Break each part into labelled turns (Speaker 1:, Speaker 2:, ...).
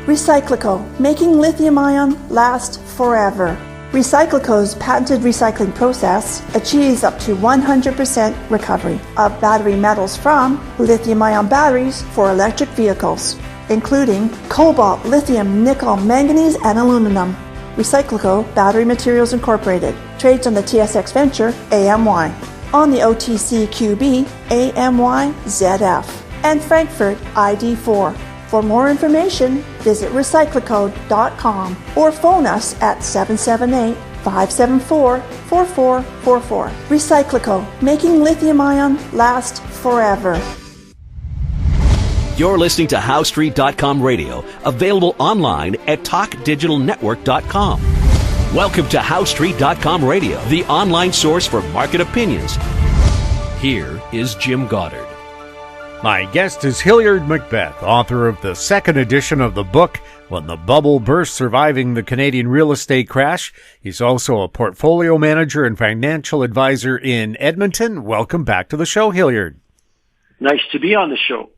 Speaker 1: Recyclico, making lithium-ion last forever. Recyclico's patented recycling process achieves up to 100% recovery of battery metals from lithium-ion batteries for electric vehicles, including cobalt, lithium, nickel, manganese, and aluminum. Recyclico Battery Materials Incorporated trades on the TSX Venture AMY, on the OTCQB AMYZF, and Frankfurt ID4. For more information, visit recyclico.com or phone us at 778-574-4444. Recyclico, making lithium-ion last forever.
Speaker 2: You're listening to HowStreet.com radio, available online at TalkDigitalNetwork.com. Welcome to HowStreet.com radio, the online source for market opinions. Here is Jim Goddard.
Speaker 3: My guest is Hilliard MacBeth, author of the second edition of the book, When the Bubble Burst, Surviving the Canadian Real Estate Crash. He's also a portfolio manager and financial advisor in Edmonton. Welcome back to the show, Hilliard.
Speaker 4: Nice to be on the show.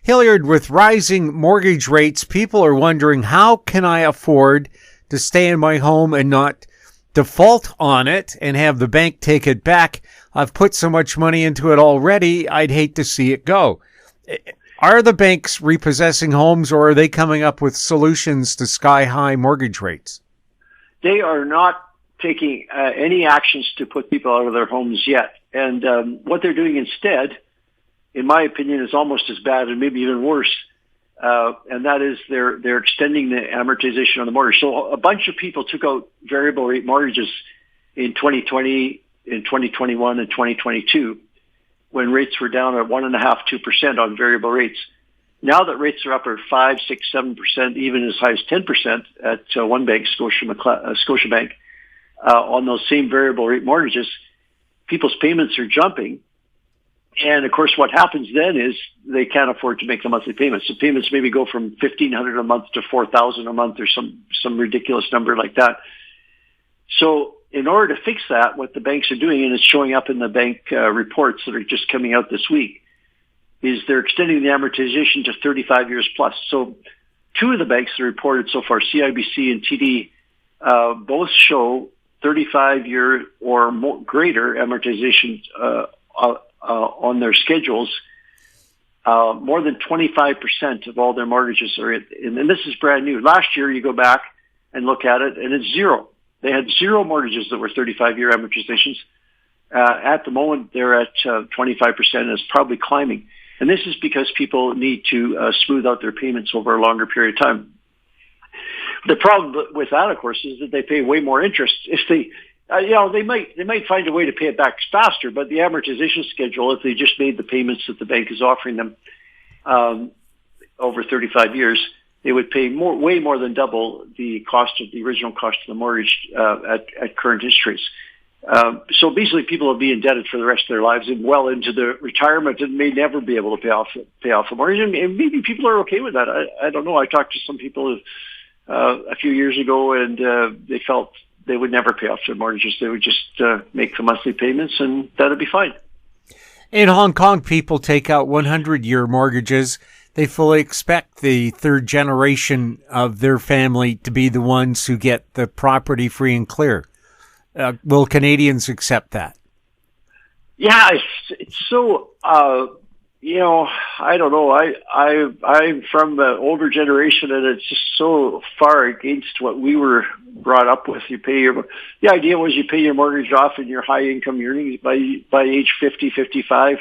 Speaker 3: Hilliard, with rising mortgage rates, people are wondering, how can I afford to stay in my home and not default on it and have the bank take it back? I've put so much money into it already, I'd hate to see it go. Are the banks repossessing homes, or are they coming up with solutions to sky-high mortgage rates?
Speaker 4: They are not taking any actions to put people out of their homes yet. And what they're doing instead, in my opinion, is almost as bad and maybe even worse. And that is they're extending the amortization on the mortgage. So a bunch of people took out variable rate mortgages in 2020, in 2021, and 2022, when rates were down at 1.5%, 2% on variable rates. Now that rates are up at 5, 6, 7%, even as high as 10% at one bank, Scotiabank, on those same variable rate mortgages, people's payments are jumping. And of course, what happens then is they can't afford to make the monthly payments. So payments maybe go from $1,500 a month to $4,000 a month, or some ridiculous number like that. So in order to fix that, what the banks are doing, and it's showing up in the bank reports that are just coming out this week, is they're extending the amortization to 35 years plus. So two of the banks that reported so far, CIBC and TD, both show 35-year or more, greater amortization on their schedules. More than 25% of all their mortgages are in, and this is brand new. Last year, you go back and look at it, and it's zero. They had zero mortgages that were 35-year amortizations. At the moment, they're at 25%, and it's probably climbing. And this is because people need to smooth out their payments over a longer period of time. The problem with that, of course, is that they pay way more interest. If they, they might find a way to pay it back faster, but the amortization schedule, if they just made the payments that the bank is offering them over 35 years, they would pay way more than double the original cost of the mortgage at current interest rates. So basically, people will be indebted for the rest of their lives and well into their retirement, and may never be able to pay off the mortgage. And maybe people are okay with that. I don't know. I talked to some people a few years ago, and they felt they would never pay off their mortgages. They would just make the monthly payments, and that'd be fine.
Speaker 3: In Hong Kong, people take out 100-year mortgages. They fully expect the third generation of their family to be the ones who get the property free and clear. Will Canadians accept that? Yeah,
Speaker 4: it's so, I don't know. I'm from the older generation, and it's just so far against what we were brought up with. The idea was you pay your mortgage off in your high income earnings by age 50, 55.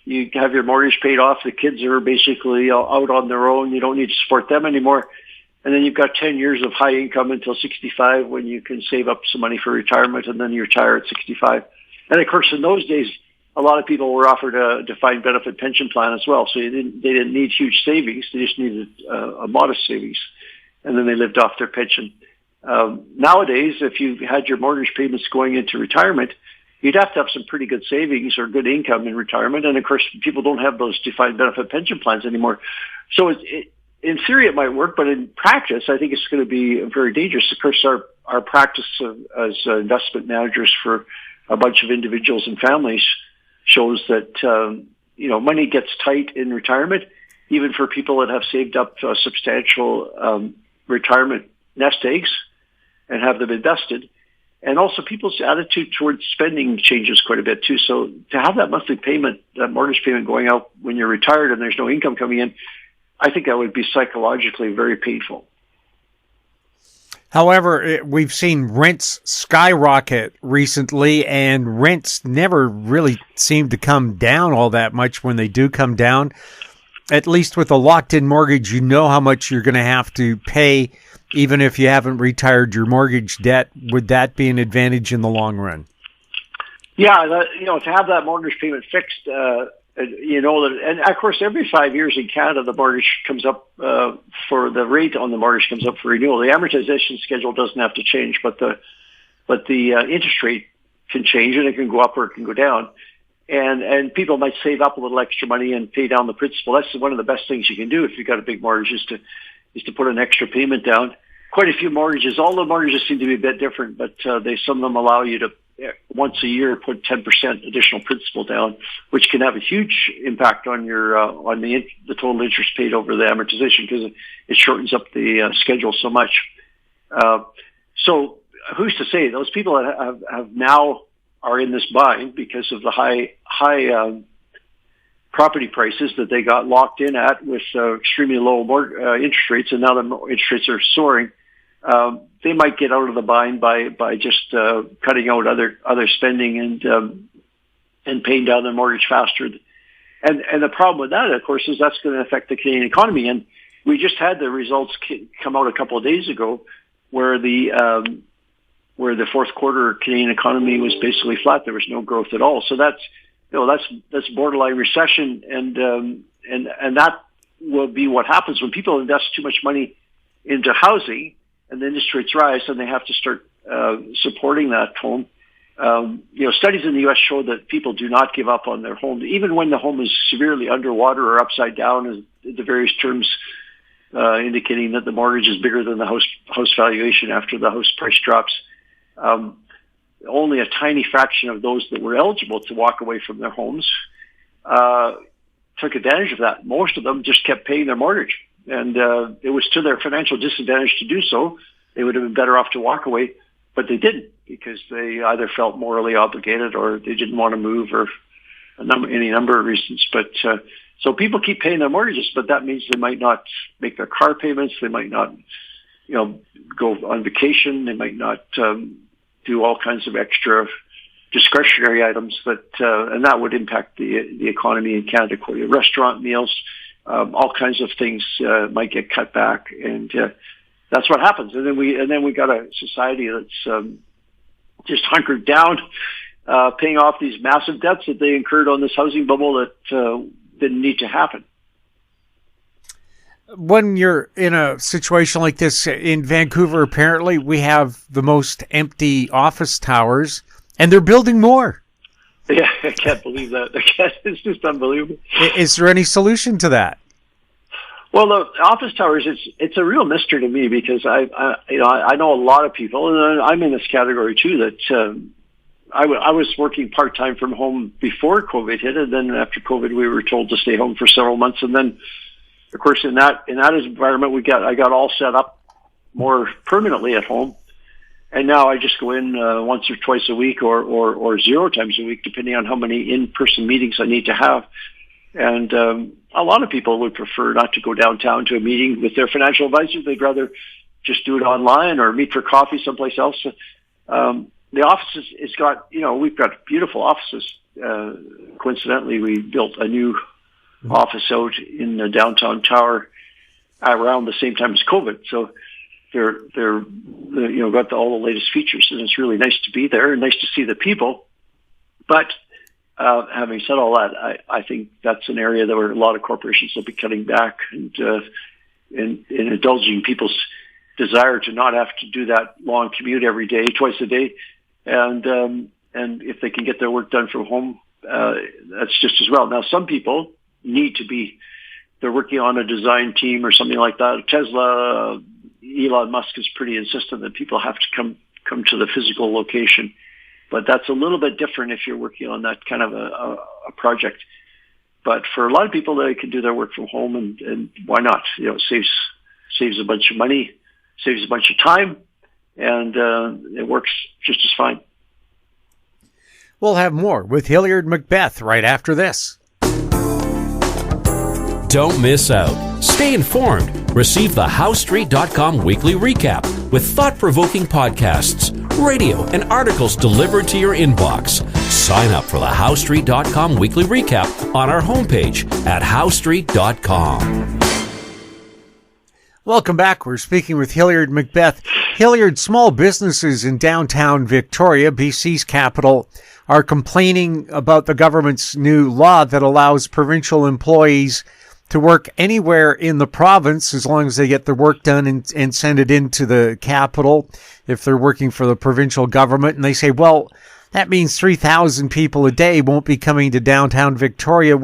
Speaker 4: You have your mortgage paid off. The kids are basically out on their own. You don't need to support them anymore. And then you've got 10 years of high income until 65, when you can save up some money for retirement, and then you retire at 65. And of course, in those days, a lot of people were offered a defined benefit pension plan as well. So they didn't need huge savings. They just needed a modest savings. And then they lived off their pension. Nowadays, if you had your mortgage payments going into retirement, you'd have to have some pretty good savings or good income in retirement. And of course, people don't have those defined benefit pension plans anymore. So in theory, it might work, but in practice, I think it's going to be very dangerous. Of course, our practice as investment managers for a bunch of individuals and families shows that, money gets tight in retirement. even for people that have saved up substantial retirement nest eggs and have them invested. And also people's attitude towards spending changes quite a bit too. So to have that monthly payment, that mortgage payment going out when you're retired and there's no income coming in, I think that would be psychologically very painful.
Speaker 3: However, we've seen rents skyrocket recently, and rents never really seem to come down all that much when they do come down. At least with a locked-in mortgage, you know how much you're going to have to pay, even if you haven't retired your mortgage debt. Would that be an advantage in the long run? Yeah,
Speaker 4: to have that mortgage payment fixed, and of course, every 5 years in Canada, the mortgage comes up for the rate on the mortgage comes up for renewal. The amortization schedule doesn't have to change, but the interest rate can change, and it can go up or it can go down. And people might save up a little extra money and pay down the principal. That's one of the best things you can do if you've got a big mortgage is to put an extra payment down. Quite a few mortgages, all the mortgages seem to be a bit different, but some of them allow you to once a year put 10% additional principal down, which can have a huge impact on your on the total interest paid over the amortization because it shortens up the schedule so much. So who's to say those people that have now are in this bind because of the high property prices that they got locked in at with extremely low interest rates, and now the interest rates are soaring. They might get out of the bind by just cutting out other spending and paying down their mortgage faster. And the problem with that, of course, is that's going to affect the Canadian economy. And we just had the results come out a couple of days ago, where the fourth quarter Canadian economy was basically flat. There was no growth at all. So that's borderline recession, and that will be what happens when people invest too much money into housing, and the interest rates rise, and they have to start supporting that home. Studies in the U.S. show that people do not give up on their home, even when the home is severely underwater or upside down, as the various terms indicating that the mortgage is bigger than the house valuation after the house price drops. Only a tiny fraction of those that were eligible to walk away from their homes took advantage of that. Most of them just kept paying their mortgage, and it was to their financial disadvantage to do so. They would have been better off to walk away, but they didn't because they either felt morally obligated or they didn't want to move, or any number of reasons. But so people keep paying their mortgages, but that means they might not make their car payments. They might not, go on vacation. They might not do all kinds of extra discretionary items and that would impact the economy in Canada. Restaurant meals, all kinds of things might get cut back, and that's what happens. And then we got a society that's just hunkered down, paying off these massive debts that they incurred on this housing bubble that didn't need to happen.
Speaker 3: When you're in a situation like this in Vancouver, apparently we have the most empty office towers, and they're building more.
Speaker 4: Yeah, I can't believe that. It's just unbelievable.
Speaker 3: Is there any solution to that?
Speaker 4: Well, the office towers, it's a real mystery to me because I know a lot of people, and I'm in this category too, that I was working part-time from home before COVID hit, and then after COVID we were told to stay home for several months, and then of course, in that environment, I got all set up more permanently at home, and now I just go in once or twice a week, or 0 times a week, depending on how many in-person meetings I need to have. And a lot of people would prefer not to go downtown to a meeting with their financial advisor. They'd rather just do it online or meet for coffee someplace else. The offices, we've got beautiful offices. Coincidentally, we built a new office out in the downtown tower around the same time as COVID. So they're got all the latest features, and it's really nice to be there and nice to see the people. But having said all that, I think that's an area that where a lot of corporations will be cutting back and indulging people's desire to not have to do that long commute every day, twice a day, and if they can get their work done from home, that's just as well. Now, some people they're working on a design team or something like that. Tesla, Elon Musk is pretty insistent that people have to come to the physical location, but that's a little bit different if you're working on that kind of a project. But for a lot of people, they can do their work from home, and why not? It saves a bunch of money, saves a bunch of time, and it works just as fine.
Speaker 3: We'll have more with Hilliard MacBeth right after this.
Speaker 2: Don't miss out. Stay informed. Receive the HowStreet.com weekly recap with thought-provoking podcasts, radio, and articles delivered to your inbox. Sign up for the HowStreet.com weekly recap on our homepage at HowStreet.com.
Speaker 3: Welcome back. We're speaking with Hilliard MacBeth. Hilliard, small businesses in downtown Victoria, BC's capital, are complaining about the government's new law that allows provincial employees to work anywhere in the province as long as they get their work done and send it into the capital if they're working for the provincial government. And they say, well, that means 3,000 people a day won't be coming to downtown Victoria.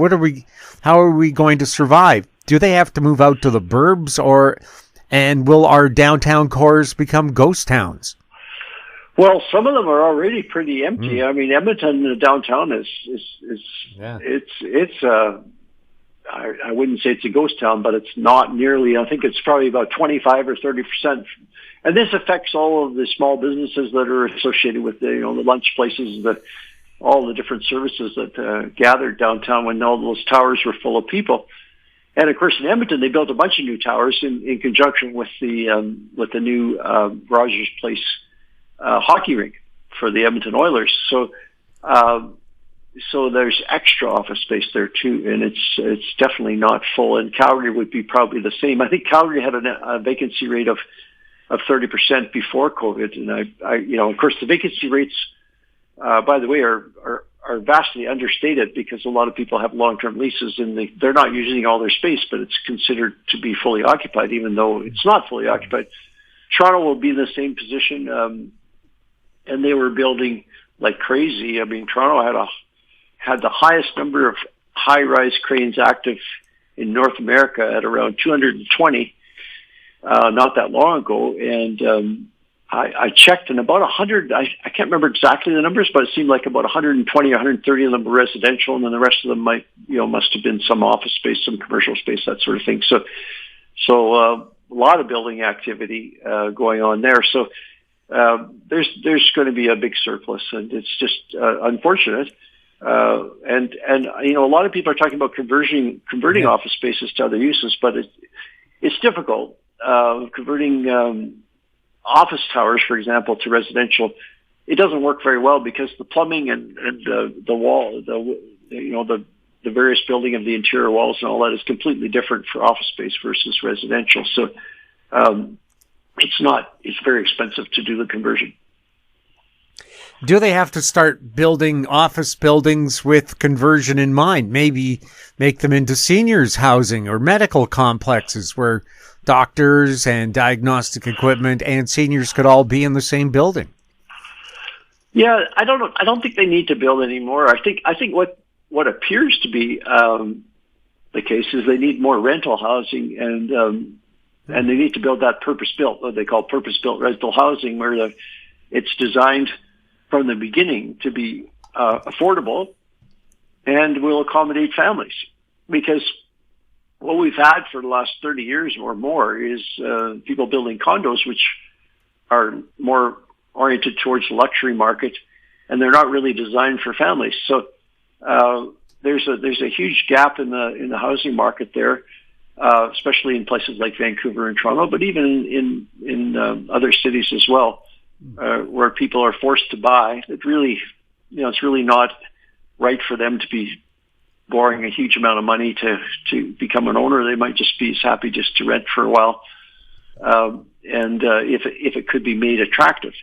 Speaker 3: How are we going to survive? Do they have to move out to the burbs, and will our downtown cores become ghost towns?
Speaker 4: Well, some of them are already pretty empty. I mean, Edmonton, the downtown is I wouldn't say it's a ghost town, but it's not nearly. I think it's probably about 25 or 30%. And this affects all of the small businesses that are associated with the lunch places, all the different services that gathered downtown when all those towers were full of people. And of course, in Edmonton, they built a bunch of new towers in conjunction with the new Rogers Place hockey rink for the Edmonton Oilers. So there's extra office space there too, and it's definitely not full. And Calgary would be probably the same. I think Calgary had a vacancy rate of 30% before COVID, and I of course the vacancy rates, by the way, are vastly understated because a lot of people have long-term leases and they're not using all their space, but it's considered to be fully occupied, even though it's not fully occupied. Toronto will be in the same position, and they were building like crazy. I mean, Toronto had the highest number of high-rise cranes active in North America at around 220 not that long ago. And I checked, and about 100, I can't remember exactly the numbers, but it seemed like about 120 or 130 of them were residential, and then the rest of them must have been some office space, some commercial space, that sort of thing. So a lot of building activity going on there. So there's going to be a big surplus, and it's just unfortunate. And a lot of people are talking about converting office spaces to other uses, but it's difficult. Converting office towers, for example, to residential, it doesn't work very well because the plumbing and the wall, the various building of the interior walls and all that is completely different for office space versus residential. So it's very expensive to do the conversion.
Speaker 3: Do they have to start building office buildings with conversion in mind? Maybe make them into seniors housing or medical complexes where doctors and diagnostic equipment and seniors could all be in the same building?
Speaker 4: Yeah, I don't know. I don't think they need to build anymore. I think what appears to be the case is they need more rental housing, and they need to build that purpose-built, what they call purpose-built rental housing, where it's designed from the beginning to be affordable and will accommodate families. Because what we've had for the last 30 years or more is people building condos, which are more oriented towards the luxury market, and they're not really designed for families. So there's a huge gap in the housing market there, especially in places like Vancouver and Toronto, but even in other cities as well, where people are forced to buy. It's really not right for them to be borrowing a huge amount of money to become an owner. They might just be as happy just to rent for a while, and if it could be made attractive.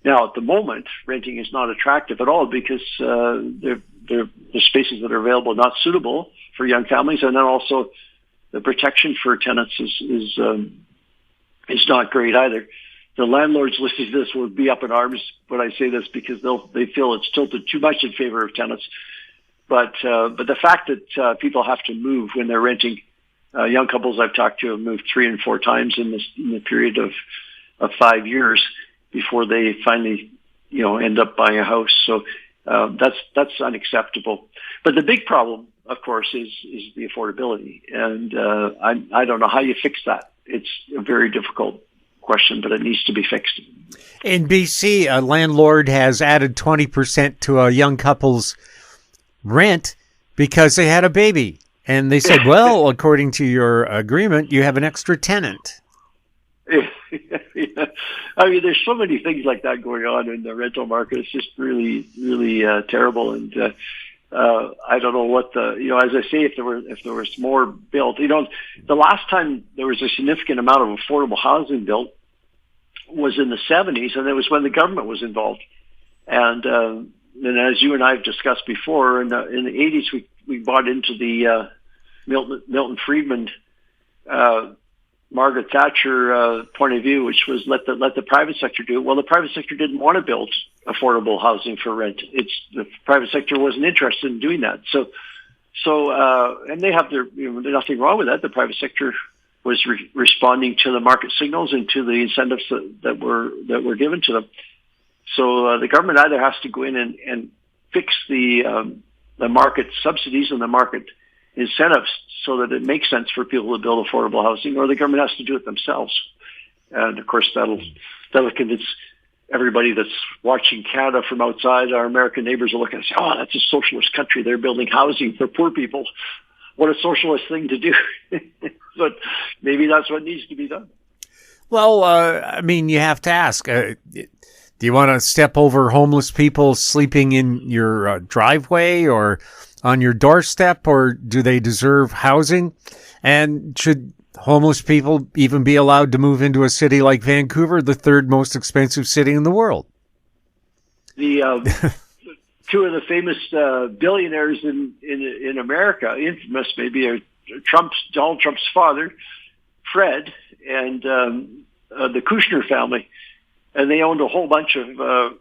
Speaker 4: Now, at the moment, renting is not attractive at all because the spaces that are available are not suitable for young families, and then also the protection for tenants is not great either. The landlords listening to this will be up in arms when I say this because they feel it's tilted too much in favor of tenants. But the fact that people have to move when they're renting, young couples I've talked to have moved 3 and 4 times in the period of 5 years before they finally end up buying a house. So that's unacceptable. But the big problem of course, is the affordability. And I don't know how you fix that. It's a very difficult question, but it needs to be fixed.
Speaker 3: In BC, a landlord has added 20% to a young couple's rent because they had a baby. And they said, well, according to your agreement, you have an extra tenant.
Speaker 4: I mean, there's so many things like that going on in the rental market. It's just really, really terrible. And I don't know what as I say, if there was more built, the last time there was a significant amount of affordable housing built was in the 70s, and it was when the government was involved. And as you and I have discussed before, in the 80s, we bought into the Milton Friedman, Margaret Thatcher point of view, which was let the private sector do it. Well, the private sector didn't want to build affordable housing for rent. The private sector wasn't interested in doing that. So, and they have there's nothing wrong with that. The private sector was responding to the market signals and to the incentives that were given to them. So the government either has to go in and fix the market subsidies and the market incentives so that it makes sense for people to build affordable housing, or the government has to do it themselves. And of course, that'll convince everybody that's watching Canada from outside. Our American neighbors will look and say, "Oh, that's a socialist country. They're building housing for poor people. What a socialist thing to do." But maybe that's what needs to be done.
Speaker 3: Well, I mean, you have to ask, do you want to step over homeless people sleeping in your driveway or on your doorstep, or do they deserve housing? And should homeless people even be allowed to move into a city like Vancouver, the third most expensive city in the world?
Speaker 4: The two of the famous billionaires in America, infamous maybe, are Donald Trump's father, Fred, and the Kushner family, and they owned a whole bunch of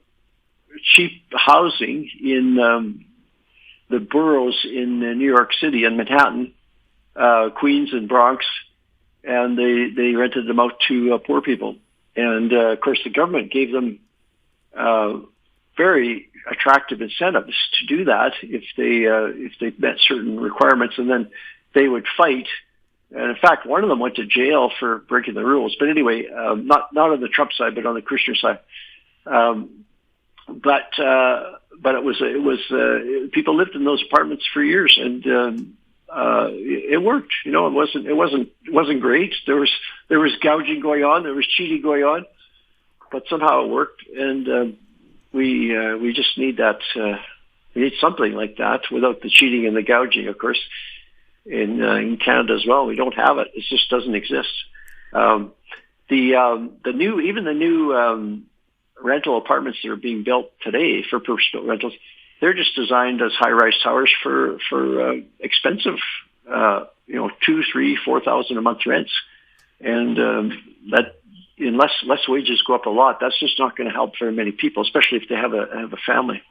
Speaker 4: cheap housing in the boroughs in New York City and Manhattan, Queens and Bronx, and they rented them out to poor people. And of course, the government gave them very attractive incentives to do that if they met certain requirements, and then they would fight. And in fact, one of them went to jail for breaking the rules. But anyway, not on the Trump side, but on the Kushner side. But it was people lived in those apartments for years, and it worked. It wasn't great. There was gouging going on, there was cheating going on, but somehow it worked. And we just need that. We need something like that without the cheating and the gouging, of course. In Canada as well, we don't have it. It just doesn't exist. The new rental apartments that are being built today for purpose-built rentals, they're just designed as high-rise towers for expensive, $2,000, $3,000, $4,000 a month rents, and that unless wages go up a lot, that's just not going to help very many people, especially if they have a family.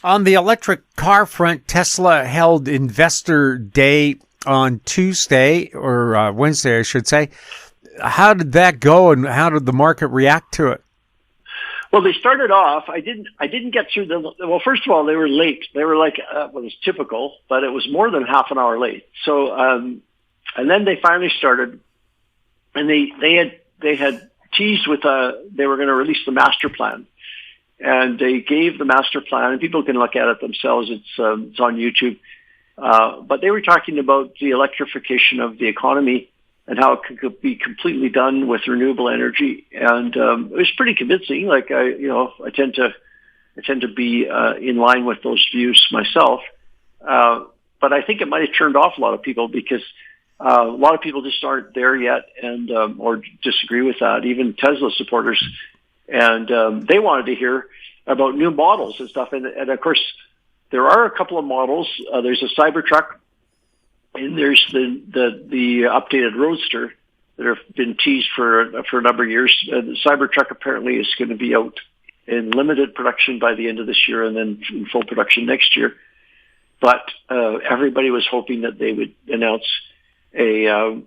Speaker 3: On the electric car front, Tesla held Investor Day on Tuesday, or Wednesday, I should say. How did that go, and how did the market react to it?
Speaker 4: Well, they started off. I didn't get through them. Well, first of all, they were late. They were like, it was typical, but it was more than half an hour late. So, and then they finally started, and they had teased with they were going to release the master plan. And they gave the master plan, and people can look at it themselves. It's on YouTube. But they were talking about the electrification of the economy and how it could be completely done with renewable energy. And it was pretty convincing. Like I tend to be in line with those views myself. But I think it might have turned off a lot of people because a lot of people just aren't there yet, and or disagree with that. Even Tesla supporters. And they wanted to hear about new models and stuff. And of course, there are a couple of models. There's a Cybertruck, and there's the updated Roadster that have been teased for a number of years. The Cybertruck apparently is going to be out in limited production by the end of this year, and then in full production next year. But everybody was hoping that they would announce a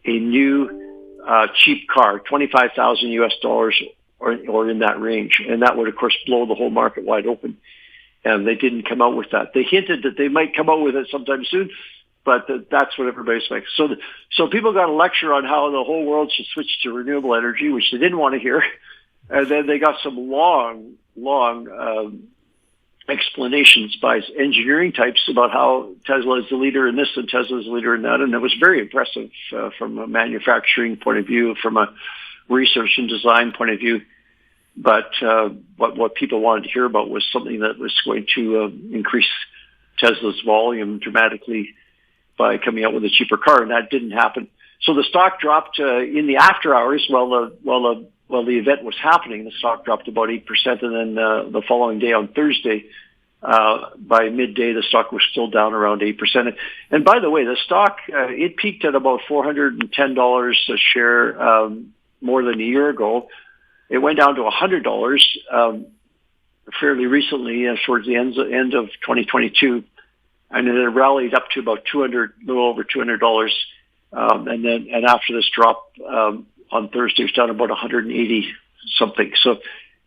Speaker 4: new cheap car, $25,000 US or in that range, and that would of course blow the whole market wide open. and they didn't come out with that. They hinted that they might come out with it sometime soon, but that's what everybody expects. So people got a lecture on how the whole world should switch to renewable energy, which they didn't want to hear. And then they got some long explanations by engineering types about how Tesla is the leader in this and Tesla is the leader in that. And it was very impressive from a manufacturing point of view, from a research and design point of view. But what people wanted to hear about was something that was going to increase Tesla's volume dramatically by coming out with a cheaper car, and that didn't happen. So the stock dropped in the after hours while the event was happening. The stock dropped about 8%, and then the following day on Thursday, by midday, the stock was still down around 8%. And by the way, the stock it peaked at about $410 a share more than a year ago. It went down to $100 fairly recently, towards the end of 2022. And then it rallied up to about a little over $200. And after this drop on Thursday, it's down about 180 something. So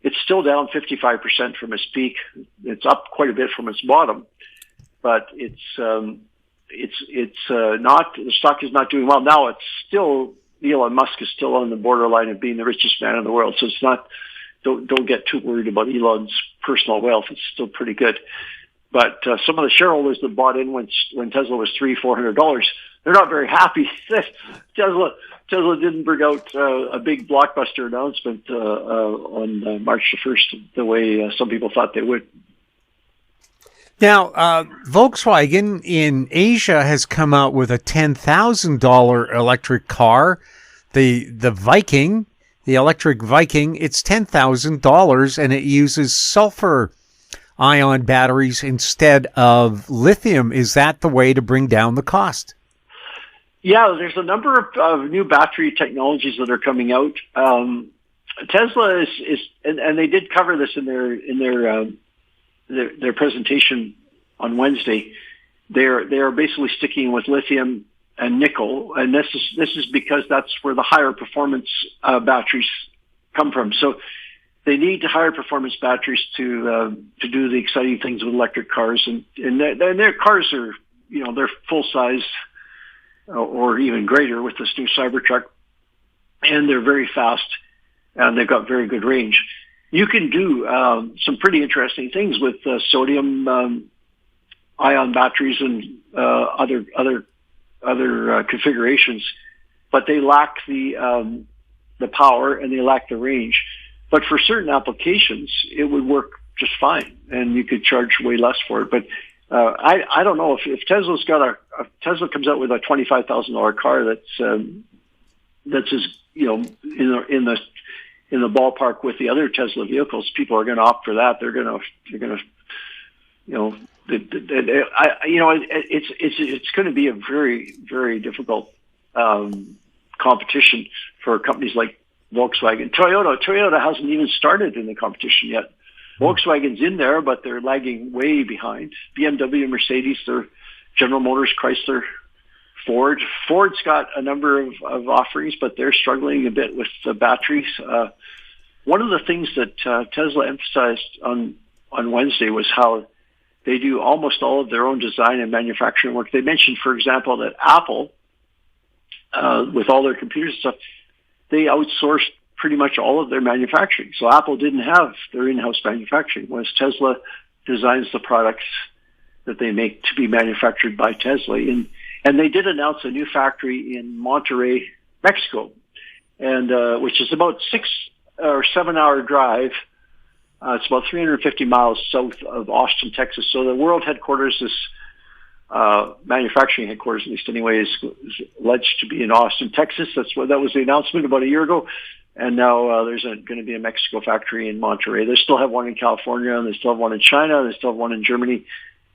Speaker 4: it's still down 55% from its peak. It's up quite a bit from its bottom, but it's not. The stock is not doing well now. It's still, Elon Musk is still on the borderline of being the richest man in the world. So it's not. Don't get too worried about Elon's personal wealth. It's still pretty good. But some of the shareholders that bought in when Tesla was $300-400, they're not very happy that Tesla didn't bring out a big blockbuster announcement on March the 1st the way some people thought they would.
Speaker 3: Now, Volkswagen in Asia has come out with a $10,000 electric car, the Viking, the electric Viking. It's $10,000, and it uses sulfur-ion batteries instead of lithium. Is that the way to bring down the cost?
Speaker 4: Yeah, there's a number of new battery technologies that are coming out. Tesla is, and they did cover this in their presentation on Wednesday. They are basically sticking with lithium and nickel, and this is because that's where the higher performance batteries come from. So they need higher performance batteries to do the exciting things with electric cars, and their cars are, they're full size. Or even greater with this new Cybertruck, and they're very fast, and they've got very good range. You can do some pretty interesting things with sodium ion batteries and other configurations, but they lack the power and they lack the range. But for certain applications, it would work just fine, and you could charge way less for it. But I don't know if Tesla's got Tesla comes out with a $25,000 car that's as in the ballpark with the other Tesla vehicles. People are going to opt for that. They're going to it's going to be a very, very difficult competition for companies like Volkswagen. Toyota hasn't even started in the competition yet. Volkswagen's in there, but they're lagging way behind. BMW, Mercedes, they're General Motors, Chrysler, Ford. Ford's got a number of offerings, but they're struggling a bit with the batteries. One of the things that Tesla emphasized on Wednesday was how they do almost all of their own design and manufacturing work. They mentioned, for example, that Apple, with all their computers and stuff, they outsourced pretty much all of their manufacturing. So Apple didn't have their in-house manufacturing, whereas Tesla designs the products that they make to be manufactured by Tesla. And they did announce a new factory in Monterrey, Mexico, and which is about 6 or 7 hour drive. It's about 350 miles south of Austin, Texas. So the world headquarters, this manufacturing headquarters, at least anyway, is alleged to be in Austin, Texas. That was the announcement about a year ago. And now there's going to be a Mexico factory in Monterrey. They still have one in California, and they still have one in China, and they still have one in Germany.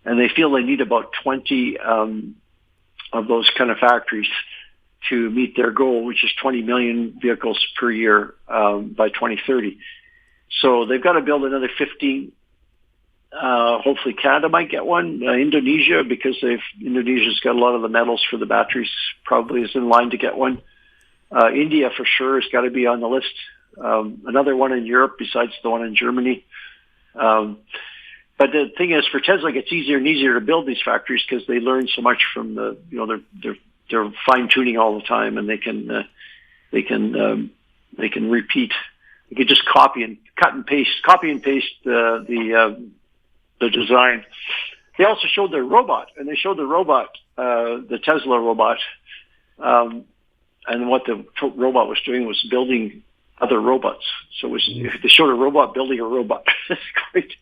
Speaker 4: And they feel they need about 20 of those kind of factories to meet their goal, which is 20 million vehicles per year by 2030. So they've got to build another 15. Hopefully Canada might get one. Indonesia, because Indonesia's got a lot of the metals for the batteries, probably is in line to get one. India for sure has got to be on the list. Another one in Europe besides the one in Germany. But the thing is, for Tesla, it gets easier and easier to build these factories because they learn so much from they're fine tuning all the time, and they can repeat. You can just copy and paste the design. They also showed their robot, and they showed the robot, the Tesla robot, and what the robot was doing was building other robots. So they showed a robot building a robot. It's great.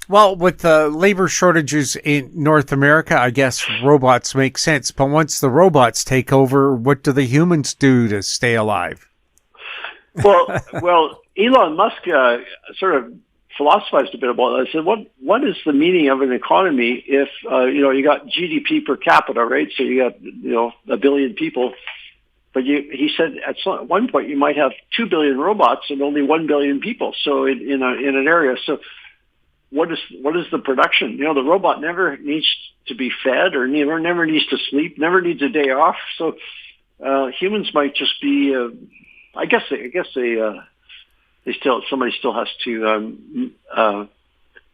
Speaker 3: Well, with the labor shortages in North America, I guess robots make sense. But once the robots take over, what do the humans do to stay alive?
Speaker 4: Well, Elon Musk sort of philosophized a bit about it. I said, what is the meaning of an economy if you got GDP per capita, right? So you got 1 billion people, but he said at one point you might have 2 billion robots and only 1 billion people. So in an area, so. What is the production? The robot never needs to be fed or never needs to sleep, never needs a day off. So humans might just be. I guess somebody still has to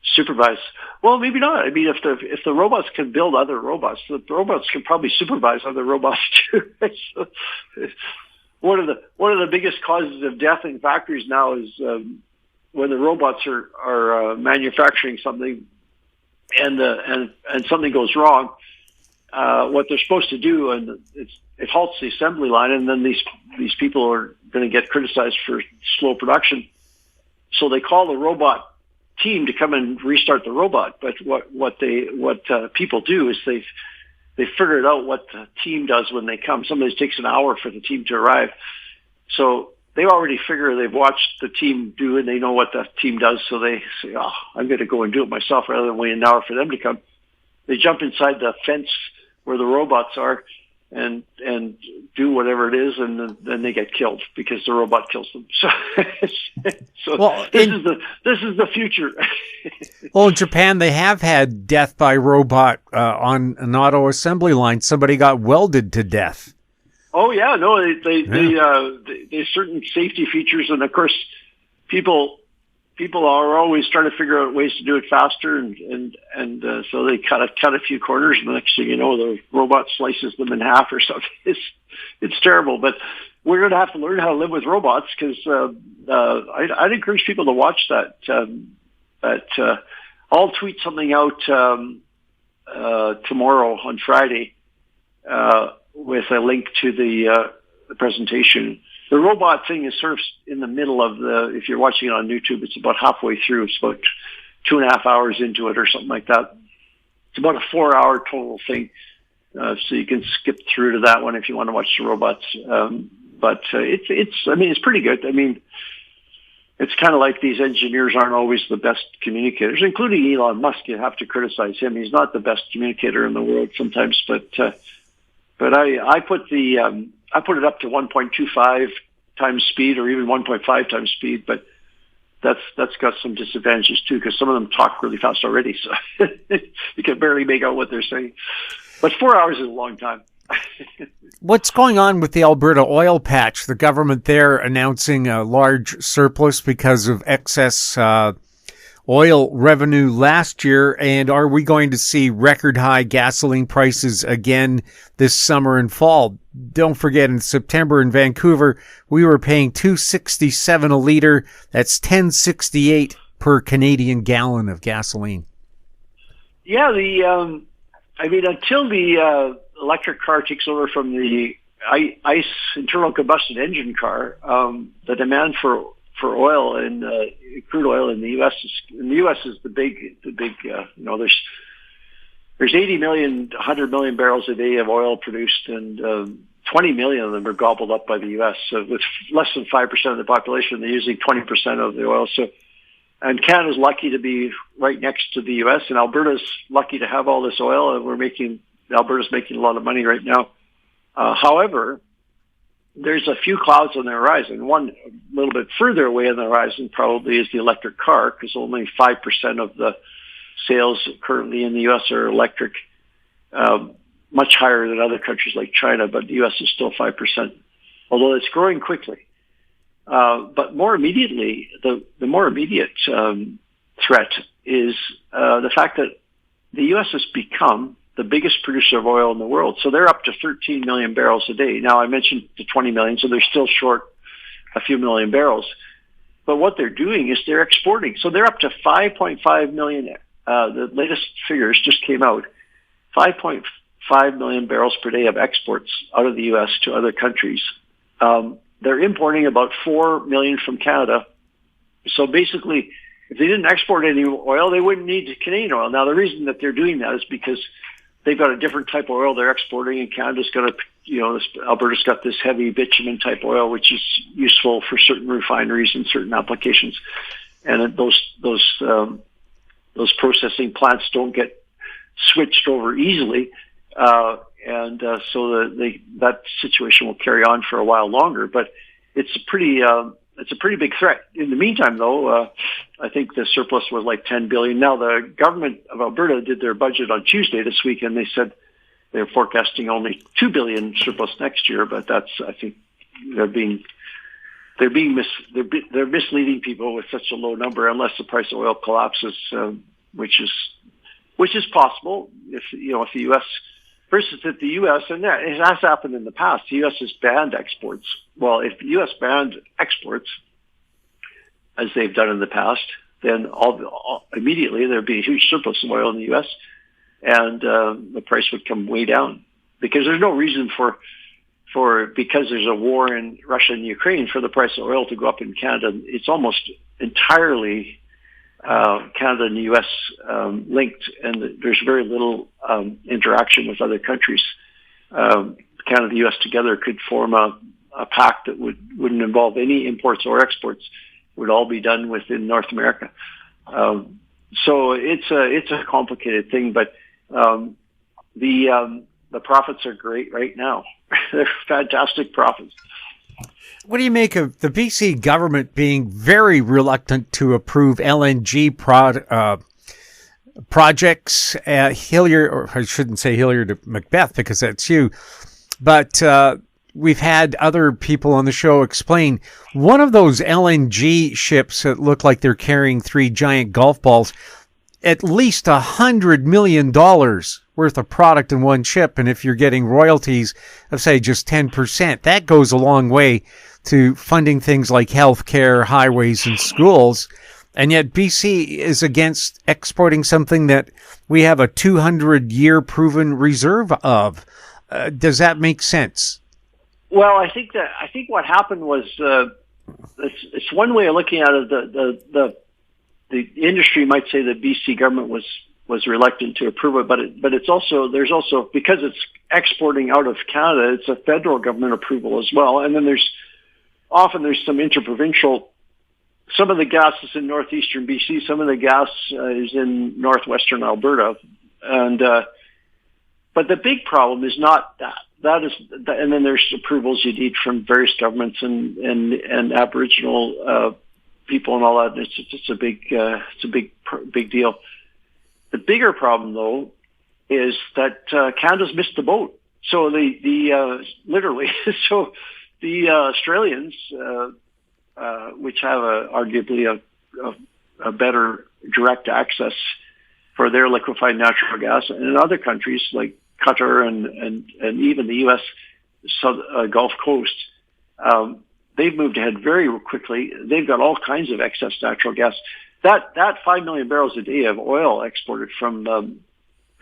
Speaker 4: supervise. Well, maybe not. I mean, if the robots can build other robots, the robots can probably supervise other robots too. So, one of the biggest causes of death in factories now is. When the robots are manufacturing something and something goes wrong, what they're supposed to do, and it halts the assembly line, and then these people are going to get criticized for slow production. So they call the robot team to come and restart the robot. But what people do is they figured out what the team does when they come. Sometimes it takes an hour for the team to arrive. So they already figure they've watched the team do and they know what the team does. So they say, I'm going to go and do it myself rather than wait an hour for them to come. They jump inside the fence where the robots are and do whatever it is, and then they get killed because the robot kills them. So this is the future.
Speaker 3: Well, in Japan, they have had death by robot on an auto assembly line. Somebody got welded to death.
Speaker 4: Oh yeah, no, there's certain safety features, and of course, people are always trying to figure out ways to do it faster, and so they cut a few corners, and the next thing you know, the robot slices them in half or something. It's terrible, but we're going to have to learn how to live with robots because I'd encourage people to watch that. I'll tweet something out tomorrow on Friday. With a link to the presentation. The robot thing is sort of in the middle of if you're watching it on YouTube, it's about halfway through. It's about 2.5 hours into it or something like that. It's about a 4-hour total thing. So you can skip through to that one if you want to watch the robots. But it's pretty good. I mean, it's kind of like these engineers aren't always the best communicators, including Elon Musk. You have to criticize him. He's not the best communicator in the world sometimes, but I put it up to 1.25 times speed or even 1.5 times speed, but that's got some disadvantages too because some of them talk really fast already, so you can barely make out what they're saying. But 4 hours is a long time.
Speaker 3: What's going on with the Alberta oil patch? The government there announcing a large surplus because of excess oil revenue last year, and are we going to see record high gasoline prices again this summer and fall? Don't forget, in September in Vancouver, we were paying $2.67 a liter. That's $10.68 per Canadian gallon of gasoline. Yeah,
Speaker 4: until the electric car takes over from the ICE internal combustion engine car, the demand for oil and crude oil in the U.S. is the big there's 80 million, 100 million barrels a day of oil produced, and 20 million of them are gobbled up by the U.S. So with less than 5% of the population, they're using 20% of the oil. So, and Canada's lucky to be right next to the U.S. and Alberta's lucky to have all this oil, and Alberta's making a lot of money right now. However, there's a few clouds on the horizon. One a little bit further away on the horizon probably is the electric car, because only 5% of the sales currently in the U.S. are electric, much higher than other countries like China, but the U.S. is still 5%, although it's growing quickly. But more immediately, the more immediate threat is the fact that the U.S. has become the biggest producer of oil in the world. So they're up to 13 million barrels a day. Now, I mentioned the 20 million, so they're still short a few million barrels. But what they're doing is they're exporting. So they're up to 5.5 million. The latest figures just came out. 5.5 million barrels per day of exports out of the U.S. to other countries. They're importing about 4 million from Canada. So basically, if they didn't export any oil, they wouldn't need Canadian oil. Now, the reason that they're doing that is because they've got a different type of oil they're exporting, and Canada's got Alberta's got this heavy bitumen type oil, which is useful for certain refineries and certain applications. And those processing plants don't get switched over easily, so that situation will carry on for a while longer. But it's a pretty big threat. In the meantime, though, I think the surplus was like $10 billion. Now, the government of Alberta did their budget on Tuesday this week, and they said they're forecasting only $2 billion surplus next year. But that's, I think, they're misleading people with such a low number, unless the price of oil collapses, which is possible if the U.S. For instance, if the U.S., and it has happened in the past, the U.S. has banned exports. Well, if the U.S. banned exports, as they've done in the past, then immediately there'd be a huge surplus of oil in the U.S., and the price would come way down. Because there's no reason because there's a war in Russia and Ukraine for the price of oil to go up in Canada. It's almost entirely Canada and the U.S. Linked, and there's very little interaction with other countries. Canada and the U.S. together could form a pact that wouldn't involve any imports or exports. It would all be done within North America. So it's a complicated thing, but the profits are great right now. They're fantastic profits.
Speaker 3: What do you make of the BC government being very reluctant to approve LNG projects at Hilliard, or I shouldn't say Hilliard, MacBeth, because that's you. But we've had other people on the show explain one of those LNG ships that look like they're carrying 3 giant golf balls, at least $100 million worth of product in one ship. And if you're getting royalties of, say, just 10%, that goes a long way to funding things like healthcare, highways, and schools. And yet BC is against exporting something that we have a 200-year proven reserve of. Does that make sense?
Speaker 4: Well, I think what happened was it's one way of looking at it. The industry might say the BC government was reluctant to approve it, but it's also there's also, because it's exporting out of Canada, it's a federal government approval as well. And then there's some interprovincial. Some of the gas is in northeastern BC, some of the gas is in northwestern Alberta, and but the big problem is not that. And then there's approvals you need from various governments and Aboriginal people and all that. It's a big deal. The bigger problem, though, is that Canada's missed the boat. So literally, so the Australians, which have arguably a better direct access for their liquefied natural gas, and in other countries like Qatar and even the U.S. Gulf Coast, they've moved ahead very quickly. They've got all kinds of excess natural gas. That 5 million barrels a day of oil exported from the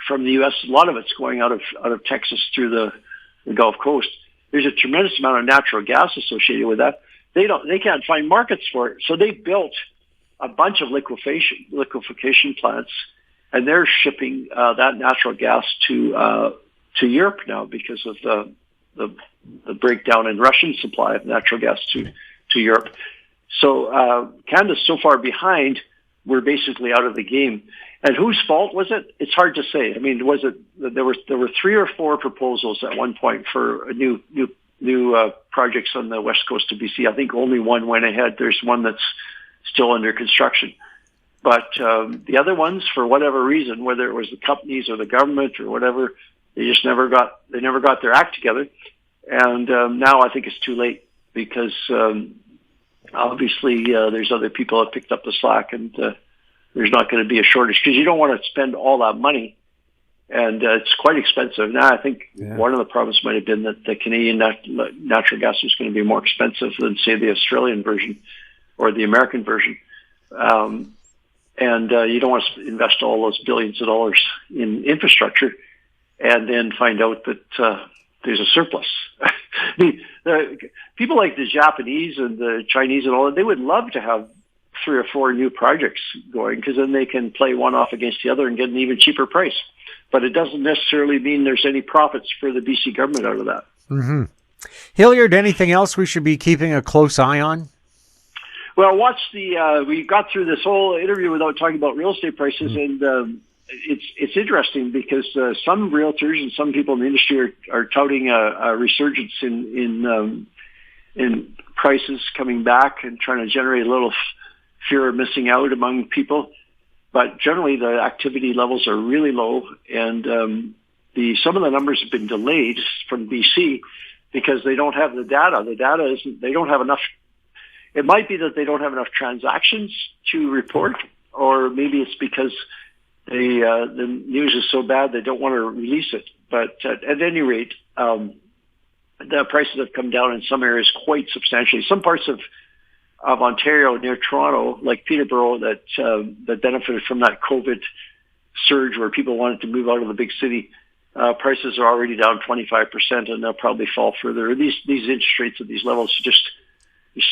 Speaker 4: U.S., a lot of it's going out of Texas through the Gulf Coast. There's a tremendous amount of natural gas associated with that. They can't find markets for it, so they built a bunch of liquefaction plants, and they're shipping that natural gas to Europe now because of the breakdown in Russian supply of natural gas to Europe. So Canada's so far behind, we're basically out of the game. And whose fault was it? It's hard to say. I mean, was it there were 3 or 4 proposals at one point for new projects on the west coast of BC. I think only one went ahead. There's one that's still under construction. But the other ones, for whatever reason, whether it was the companies or the government or whatever, they never got their act together. And now I think it's too late because obviously, there's other people that picked up the slack, and there's not going to be a shortage because you don't want to spend all that money. And it's quite expensive. Now, I think one of the problems might have been that the Canadian natural gas was going to be more expensive than, say, the Australian version or the American version. And you don't want to invest all those billions of dollars in infrastructure and then find out that there's a surplus. People like the Japanese and the Chinese and all that, they would love to have 3 or 4 new projects going because then they can play one off against the other and get an even cheaper price. But it doesn't necessarily mean there's any profits for the BC government out of that.
Speaker 3: Mm-hmm. Hilliard, anything else we should be keeping a close eye on?
Speaker 4: Well, we got through this whole interview without talking about real estate prices, and it's interesting because some realtors and some people in the industry are touting a resurgence in prices coming back and trying to generate a little fear of missing out among people. But generally, the activity levels are really low, and some of the numbers have been delayed from BC because they don't have the data. The data isn't. They don't have enough. It might be that they don't have enough transactions to report, or maybe it's because the news is so bad they don't want to release it. But at any rate, the prices have come down in some areas quite substantially. Some parts of Ontario near Toronto, like Peterborough, that benefited from that COVID surge where people wanted to move out of the big city. Prices are already down 25%, and they'll probably fall further. These interest rates at these levels, there's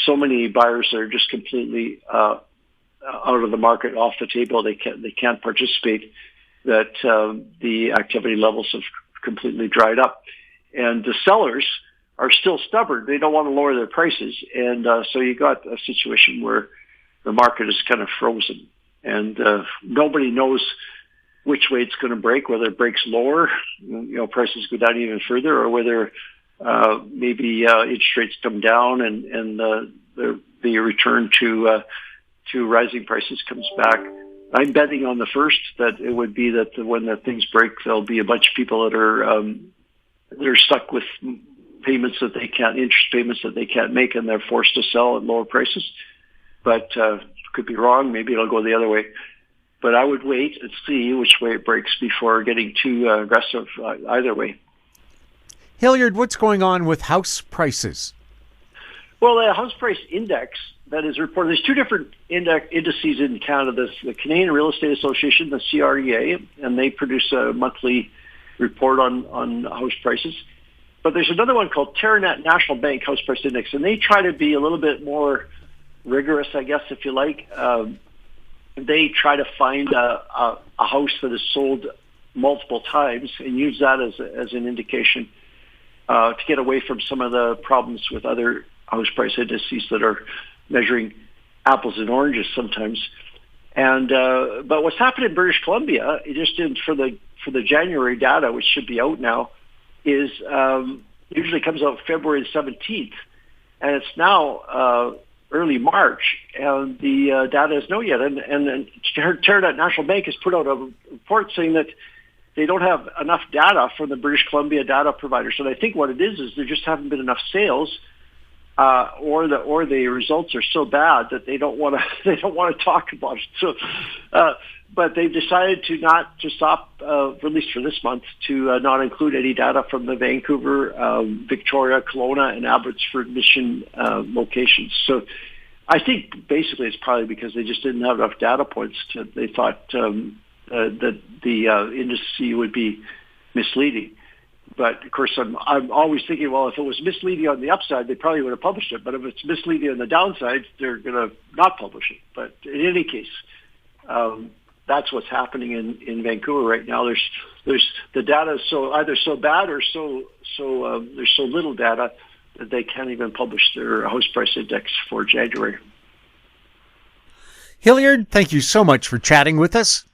Speaker 4: so many buyers that are just completely out of the market, off the table. They can't participate. That the activity levels have completely dried up, and the sellers are still stubborn. They don't want to lower their prices. And so you got a situation where the market is kind of frozen. And nobody knows which way it's going to break, whether it breaks lower, prices go down even further, or whether maybe interest rates come down and the return to rising prices comes back. I'm betting on the first, that it would be that when the things break, there'll be a bunch of people that are stuck with interest payments that they can't make, and they're forced to sell at lower prices. But could be wrong. Maybe it'll go the other way. But I would wait and see which way it breaks before getting too aggressive either way.
Speaker 3: Hilliard, what's going on with house prices?
Speaker 4: Well, the house price index that is reported, there's 2 different indices in Canada. The Canadian Real Estate Association, the CREA, and they produce a monthly report on house prices. But there's another one called Terranet National Bank House Price Index, and they try to be a little bit more rigorous, I guess, if you like. They try to find a house that is sold multiple times and use that as an indication to get away from some of the problems with other house price indices that are measuring apples and oranges sometimes. And but what's happened in British Columbia, it just did for the January data, which should be out now, is usually comes out February 17th, and it's now early March, and the data is no yet. And Terranet National Bank has put out a report saying that they don't have enough data from the British Columbia data providers. And I think what it is there just haven't been enough sales, or the results are so bad that they don't want to talk about it. So, but they've decided to stop, at least for this month, to not include any data from the Vancouver, Victoria, Kelowna, and Abbotsford Mission locations. So, I think basically it's probably because they just didn't have enough data points. They thought that the industry would be misleading. But of course, I'm always thinking, well, if it was misleading on the upside, they probably would have published it. But if it's misleading on the downside, they're going to not publish it. But in any case, that's what's happening in Vancouver right now. There's the data is either so bad or there's so little data that they can't even publish their house price index for January.
Speaker 3: Hilliard, thank you so much for chatting with us.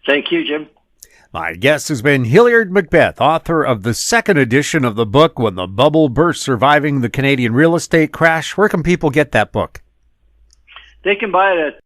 Speaker 4: Thank you, Jim.
Speaker 3: My guest has been Hilliard MacBeth, author of the 2nd edition of the book, When the Bubble Burst, Surviving the Canadian Real Estate Crash. Where can people get that book?
Speaker 4: They can buy it at